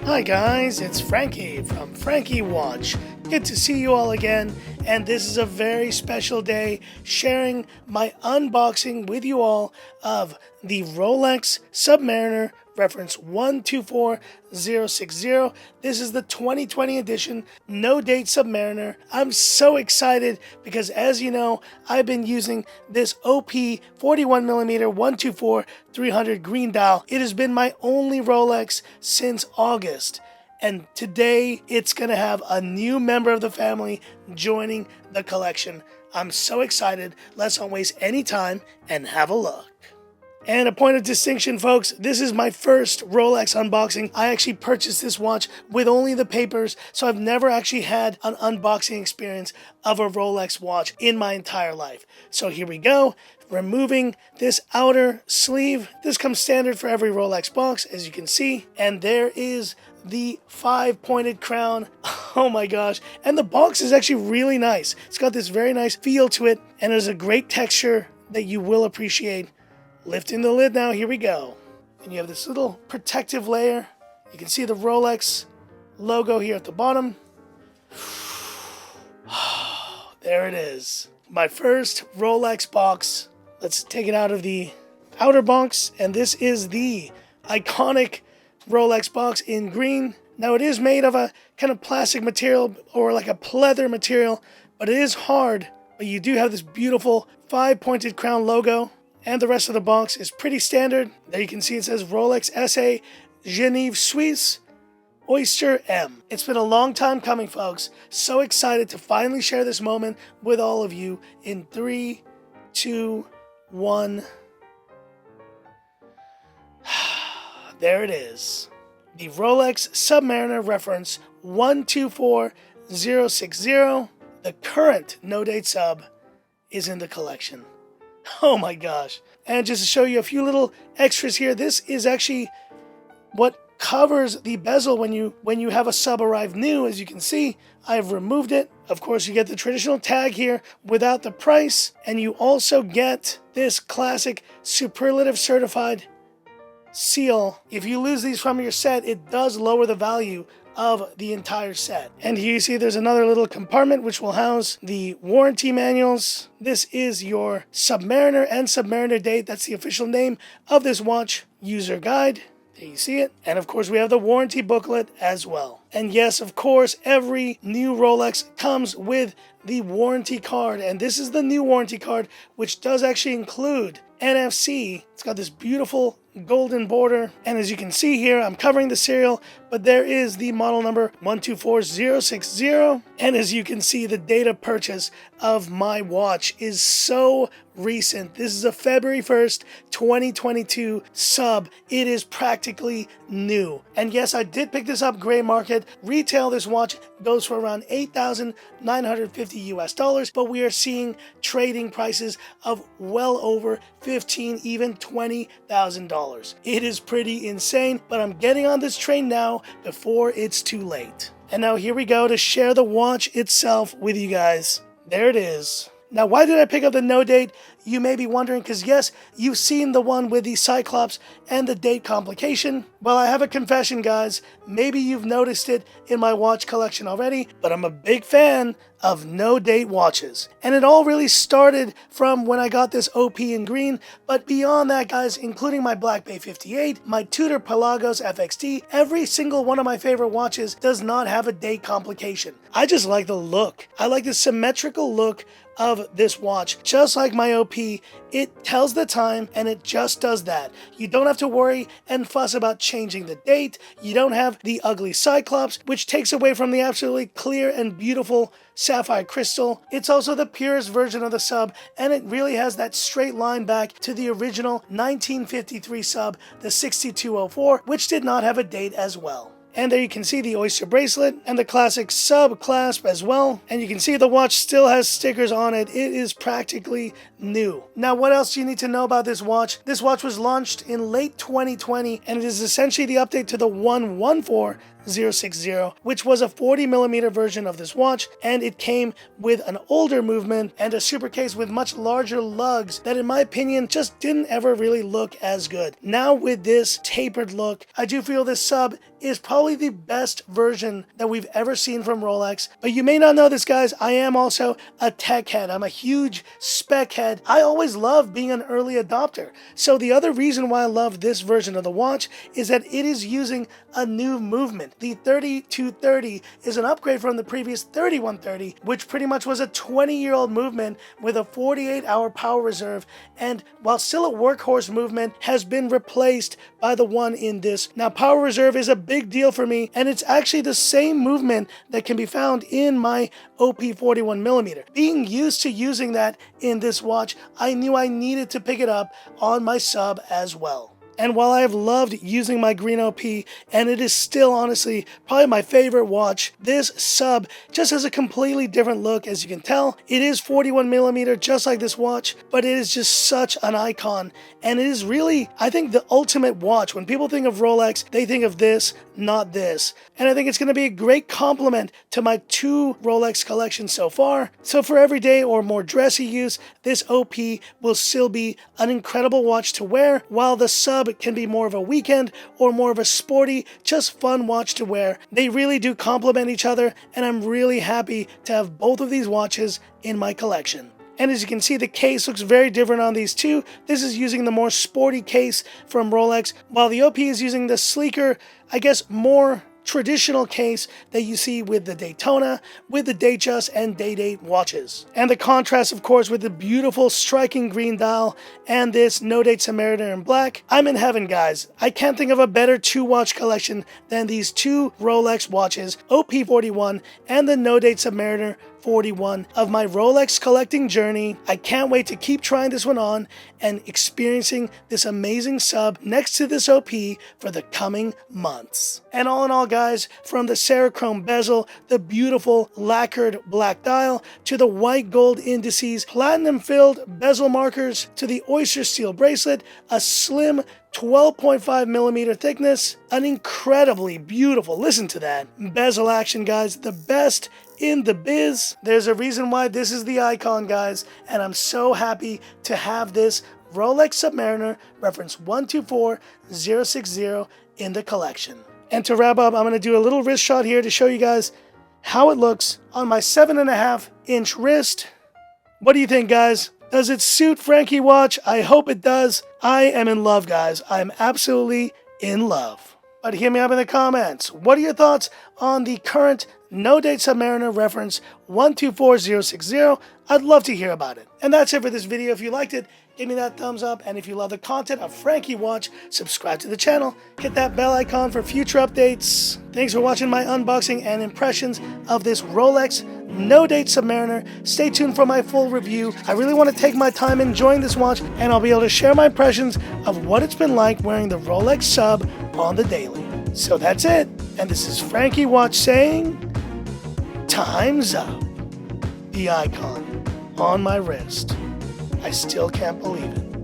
Hi guys, it's Frankie from Frankie Watch. Good to see you all again, and this is a very special day sharing my unboxing with you all of the Rolex Submariner reference 124060. This is the 2020 edition, no date Submariner. I'm so excited because, as you know, I've been using this OP 41mm 124-300 green dial. It has been my only Rolex since August. And today, it's going to have a new member of the family joining the collection. I'm so excited. Let's not waste any time and have a look. And a point of distinction, folks, this is my first Rolex unboxing. I actually purchased this watch with only the papers, so I've never actually had an unboxing experience of a Rolex watch in my entire life. So here we go. Removing this outer sleeve. This comes standard for every Rolex box, as you can see. And there is the 5-pointed crown. Oh my gosh. And the box is actually really nice. It's got this very nice feel to it, and there's a great texture that you will appreciate. Lifting the lid now, here we go. And you have this little protective layer. You can see the Rolex logo here at the bottom. There it is. My first Rolex box. Let's take it out of the outer box. And this is the iconic Rolex box in green. Now it is made of a kind of plastic material or like a pleather material, but it is hard. But you do have this beautiful 5-pointed crown logo. And the rest of the box is pretty standard. There you can see it says Rolex SA Genève Suisse Oyster M. It's been a long time coming, folks. So excited to finally share this moment with all of you in 3, 2, 1. There it is. The Rolex Submariner reference 124060. The current no-date sub is in the collection. Oh my gosh. And just to show you a few little extras here, this is actually what covers the bezel when you have a sub arrive new. As you can see, I've removed it. Of course, you get the traditional tag here without the price, and you also get this classic superlative certified seal. If you lose these from your set, it does lower the value of the entire set. And here you see there's another little compartment which will house the warranty manuals. This is your Submariner and Submariner date. That's the official name of this watch user guide. There you see it. And of course we have the warranty booklet as well. And yes, of course, every new Rolex comes with the warranty card. And this is the new warranty card, which does actually include NFC. It's got this beautiful golden border, and as you can see here, I'm covering the serial, but there is the model number 124060, and as you can see, the date of purchase of my watch is so recent. This is a February 1st 2022 sub. It is practically new, and yes, I did pick this up gray market. Retail this watch goes for around $8,950 US, but we are seeing trading prices of well over $15,000, even $20,000. It is pretty insane, but I'm getting on this train now before it's too late. And now here we go to share the watch itself with you guys. There it is. Now, why did I pick up the no date? You may be wondering, because yes, you've seen the one with the Cyclops and the date complication. Well, I have a confession, guys. Maybe you've noticed it in my watch collection already, but I'm a big fan of no date watches. And it all really started from when I got this OP in green, but beyond that, guys, including my Black Bay 58, my Tudor Pelagos FXT, every single one of my favorite watches does not have a date complication. I just like the look. I like the symmetrical look of this watch. Just like my OP, it tells the time and it just does that. You don't have to worry and fuss about changing the date. You don't have the ugly Cyclops, which takes away from the absolutely clear and beautiful sapphire crystal. It's also the purest version of the sub, and it really has that straight line back to the original 1953 sub, the 6204, which did not have a date as well. And there you can see the Oyster bracelet and the classic sub clasp as well. And you can see the watch still has stickers on it. It is practically new. Now, what else do you need to know about this watch? This watch was launched in late 2020, and it is essentially the update to the 114060, which was a 40mm version of this watch, and it came with an older movement and a super case with much larger lugs that, in my opinion, just didn't ever really look as good. Now with this tapered look, I do feel this sub is probably the best version that we've ever seen from Rolex. But you may not know this, guys, I am also a tech head. I'm a huge spec head. I always loved being an early adopter. So the other reason why I love this version of the watch is that it is using a new movement. The 3230 is an upgrade from the previous 3130, which pretty much was a 20-year-old movement with a 48-hour power reserve, and while still a workhorse movement, has been replaced by the one in this. Now, power reserve is a big deal for me, and it's actually the same movement that can be found in my OP 41mm. Being used to using that in this watch, I knew I needed to pick it up on my sub as well. And while I have loved using my green OP, and it is still honestly probably my favorite watch, this sub just has a completely different look. As you can tell, it is 41mm just like this watch, but it is just such an icon. And it is really, I think, the ultimate watch. When people think of Rolex, they think of this, not this. And I think it's going to be a great complement to my 2 Rolex collections so far. So for everyday or more dressy use, this OP will still be an incredible watch to wear, while the sub can be more of a weekend or more of a sporty, just fun watch to wear. They really do complement each other, and I'm really happy to have both of these watches in my collection. And as you can see, the case looks very different on these two. This is using the more sporty case from Rolex, while the OP is using the sleeker, I guess, more traditional case that you see with the Daytona, with the Datejust and Day-Date watches. And the contrast, of course, with the beautiful striking green dial and this No-Date Submariner in black. I'm in heaven, guys. I can't think of a better 2-watch collection than these 2 Rolex watches, OP41 and the No-Date Submariner 41 of my Rolex collecting journey. I can't wait to keep trying this one on and experiencing this amazing sub next to this OP for the coming months. And all in all, guys, from the Cerachrome bezel, the beautiful lacquered black dial, to the white gold indices, platinum filled bezel markers, to the oyster steel bracelet, a slim 12.5mm thickness, an incredibly beautiful, listen to that, bezel action, guys, the best in the biz. There's a reason why this is the icon, guys, and I'm so happy to have this Rolex Submariner reference 124060 in the collection. And to wrap up, I'm going to do a little wrist shot here to show you guys how it looks on my 7.5-inch wrist. What do you think, guys? Does it suit Frankie watch? I hope it does. I am in love, guys. I'm absolutely in love. But hit me up in the comments. What are your thoughts on the current No-Date Submariner reference 124060? I'd love to hear about it. And that's it for this video. If you liked it, give me that thumbs up. And if you love the content of Frankie Watch, subscribe to the channel. Hit that bell icon for future updates. Thanks for watching my unboxing and impressions of this Rolex No-Date Submariner. Stay tuned for my full review. I really want to take my time enjoying this watch, and I'll be able to share my impressions of what it's been like wearing the Rolex Sub on the daily. So that's it. And this is Frankie Watch saying, time's up. The icon on my wrist. I still can't believe it.